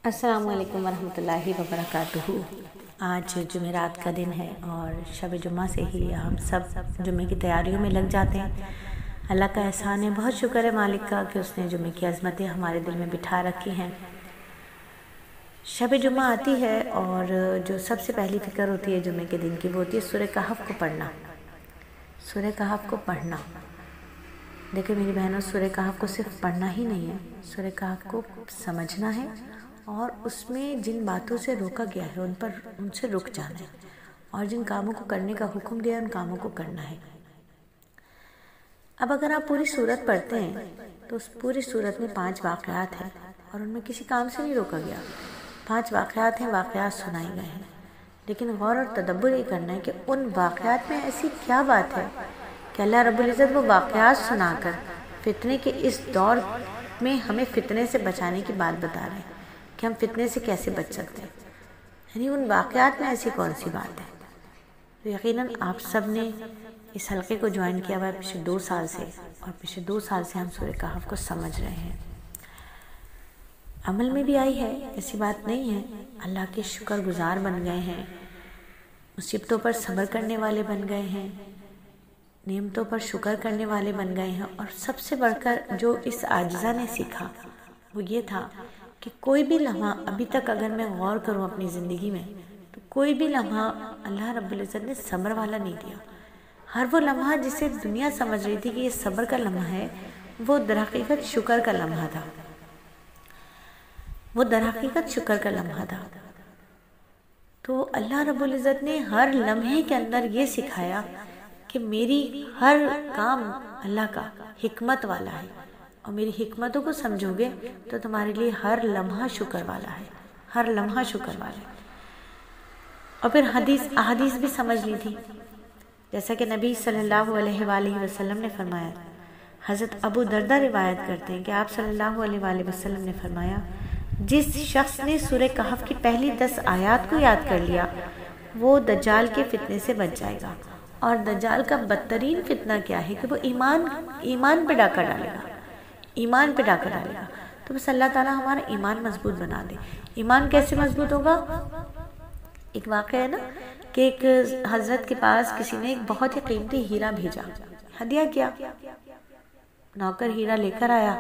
السلام علیکم ورحمۃ اللہ وبرکاتہ۔ آج جمعرات کا دن ہے اور شب جمعہ سے ہی ہم سب جمعے کی تیاریوں میں لگ جاتے ہیں۔ اللہ کا احسان ہے، بہت شکر ہے مالک کا کہ اس نے جمعے کی عظمتیں ہمارے دل میں بٹھا رکھی ہیں۔ شب جمعہ آتی ہے اور جو سب سے پہلی فکر ہوتی ہے جمعے کے دن کی وہ ہوتی ہے سورہ کہف کو پڑھنا۔ سورہ کہف کو پڑھنا، دیکھیں میری بہنوں، سورہ کہف کو صرف پڑھنا ہی نہیں ہے، سورہ کہف کو سمجھنا ہے اور اس میں جن باتوں سے روکا گیا ہے ان سے رک جانا ہے، اور جن کاموں کو کرنے کا حکم دیا ہے ان کاموں کو کرنا ہے۔ اب اگر آپ پوری سورت پڑھتے ہیں تو اس پوری سورت میں 5 واقعات ہیں اور ان میں کسی کام سے نہیں روکا گیا۔ 5 واقعات ہیں، واقعات سنائے گئے ہیں، لیکن غور اور تدبر یہ کرنا ہے کہ ان واقعات میں ایسی کیا بات ہے کہ اللہ رب العزت وہ واقعات سنا کر فتنے کے اس دور میں ہمیں فتنے سے بچانے کی بات بتا رہے ہیں کہ ہم فتنے سے کیسے بچ سکتے ہیں۔ یعنی ان واقعات میں ایسی کون سی بات ہے؟ تو یقیناً آپ سب نے اس حلقے کو جوائن کیا ہوا ہے پچھلے 2 سال سے، اور پچھلے 2 سال سے ہم سورہ کہف کو سمجھ رہے ہیں، عمل میں بھی آئی ہے، ایسی بات نہیں ہے۔ اللہ کے شکر گزار بن گئے ہیں، مصیبتوں پر صبر کرنے والے بن گئے ہیں، نعمتوں پر شکر کرنے والے بن گئے ہیں، اور سب سے بڑھ کر جو اس عاجزہ نے سیکھا وہ یہ تھا کہ کوئی بھی لمحہ ابھی تک اگر میں غور کروں اپنی زندگی میں تو کوئی بھی لمحہ اللہ رب العزت نے صبر والا نہیں دیا۔ ہر وہ لمحہ جسے دنیا سمجھ رہی تھی کہ یہ صبر کا لمحہ ہے، وہ در حقیقت شکر کا لمحہ تھا، وہ در حقیقت شکر کا لمحہ تھا۔ تو اللہ رب العزت نے ہر لمحے کے اندر یہ سکھایا کہ میری ہر کام اللہ کا حکمت والا ہے، اور میری حکمتوں کو سمجھو گے تو تمہارے لیے ہر لمحہ شکر والا ہے، ہر لمحہ شکر والا ہے۔ اور پھر احادیث بھی سمجھ لی تھی، جیسا کہ نبی صلی اللہ علیہ وآلہ وسلم نے فرمایا۔ حضرت ابو دردہ روایت کرتے ہیں کہ آپ صلی اللہ علیہ وآلہ وسلم نے فرمایا، جس شخص نے سورہ کہف کی پہلی 10 آیات کو یاد کر لیا وہ دجال کے فتنے سے بچ جائے گا۔ اور دجال کا بدترین فتنہ کیا ہے کہ وہ ایمان پہ ڈاکہ ڈالے گا، ایمان پہ ڈاکہ ڈالے گا۔ تو بس اللہ تعالیٰ ہمارا ایمان مضبوط بنا دے۔ ایمان کیسے مضبوط ہوگا؟ ایک واقعہ ہے نا کہ ایک حضرت کے پاس کسی نے ایک بہت ہی قیمتی ہیرا بھیجا، ہدیہ کیا، نوکر ہیرا لے کر آیا۔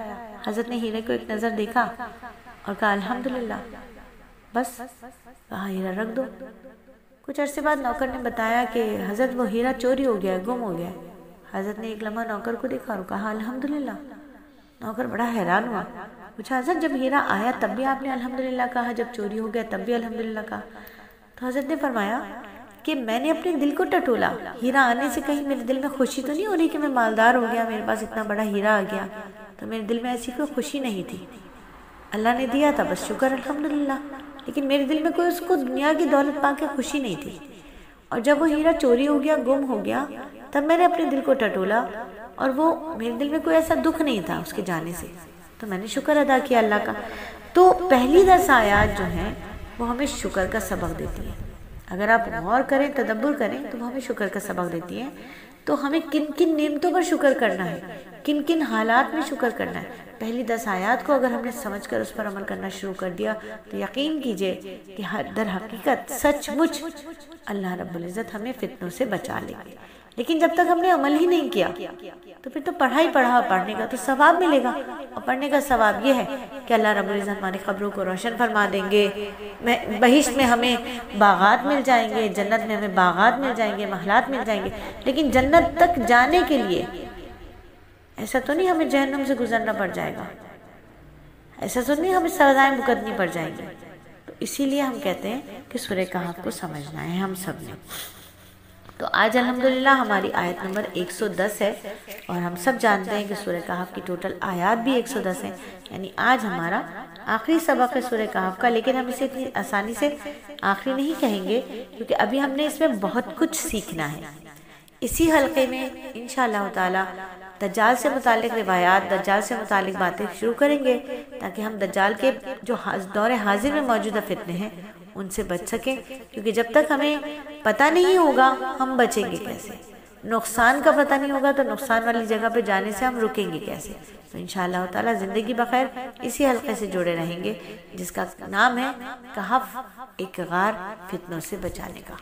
حضرت نے ہیرے کو ایک نظر دیکھا اور کہا الحمدللہ، بس کہا ہیرا رکھ دو۔ کچھ عرصے بعد نوکر نے بتایا کہ حضرت وہ ہیرا چوری ہو گیا، گم ہو گیا۔ حضرت نے ایک لمحہ نوکر کو دیکھا اور کہا الحمدللہ۔ نوکر بڑا حیران ہوا، پوچھا حضرت جب ہیرا آیا تب بھی آپ نے الحمدللہ کہا، جب چوری ہو گیا تب بھی الحمدللہ کہا؟ تو حضرت نے فرمایا کہ میں نے اپنے دل کو ٹٹولا، ہیرا آنے سے کہیں میرے دل میں خوشی تو نہیں ہو رہی کہ میں مالدار ہو گیا، میرے پاس اتنا بڑا ہیرا آ گیا، تو میرے دل میں ایسی کوئی خوشی نہیں تھی۔ اللہ نے دیا تھا بس شکر الحمدللہ، لیکن میرے دل میں کوئی اس کو دنیا کی دولت پا کے خوشی نہیں تھی۔ اور جب وہ ہیرا چوری ہو گیا، گم ہو گیا، تب میں نے اپنے دل کو ٹٹولا اور وہ میرے دل میں کوئی ایسا دکھ نہیں تھا اس کے جانے سے، تو میں نے شکر ادا کیا اللہ کا۔ تو پہلی 10 آیات جو ہیں وہ ہمیں شکر کا سبق دیتی ہیں۔ اگر آپ غور کریں، تدبر کریں تو وہ ہمیں شکر کا سبق دیتی ہیں۔ تو ہمیں کن کن نعمتوں پر شکر کرنا ہے، کن کن حالات میں شکر کرنا ہے، پہلی 10 آیات کو اگر ہم نے سمجھ کر اس پر عمل کرنا شروع کر دیا تو یقین کیجئے کہ در حقیقت سچ مچ اللہ رب العزت ہمیں فتنوں سے بچا لے گی۔ لیکن جب تک ہم نے عمل ہی نہیں کیا تو پھر تو پڑھنے کا تو ثواب ملے گا، اور پڑھنے کا ثواب یہ ہے کہ اللہ رب العزت ہماری قبروں کو روشن فرما دیں گے، بہشت میں ہمیں باغات مل جائیں گے، جنت میں ہمیں باغات مل جائیں گے، محلات مل جائیں گے۔ لیکن جنت تک جانے کے لیے ایسا تو نہیں ہمیں جہنم سے گزرنا پڑ جائے گا، ایسا تو نہیں ہمیں سزائیں بھگتنی پڑ جائیں گی۔ تو اسی لیے ہم کہتے ہیں کہ سورہ کہف کو سمجھنا ہے ہم سب نے۔ تو آج الحمدللہ ہماری آیت نمبر 110 ہے، اور ہم سب جانتے ہیں کہ سورہ کہف کی ٹوٹل آیات بھی 110 ہیں، یعنی آج ہمارا آخری سبق ہے سورہ کہف کا۔ لیکن ہم اسے اتنی آسانی سے آخری نہیں کہیں گے کیونکہ ابھی ہم نے اس میں بہت کچھ سیکھنا ہے۔ اسی حلقے میں انشاءاللہ تعالی دجال سے متعلق روایات، دجال سے متعلق باتیں شروع کریں گے تاکہ ہم دجال کے جو دور حاضر میں موجودہ فتنے ہیں ان سے بچ سکیں، کیونکہ جب تک ہمیں پتہ نہیں ہوگا ہم بچیں گے کیسے۔ نقصان کا پتہ نہیں ہوگا تو نقصان والی جگہ پہ جانے سے ہم رکیں گے کیسے؟ تو انشاءاللہ تعالی زندگی بخیر اسی حلقے سے جڑے رہیں گے جس کا نام ہے کہف، ایک غار فتنوں سے بچانے کا۔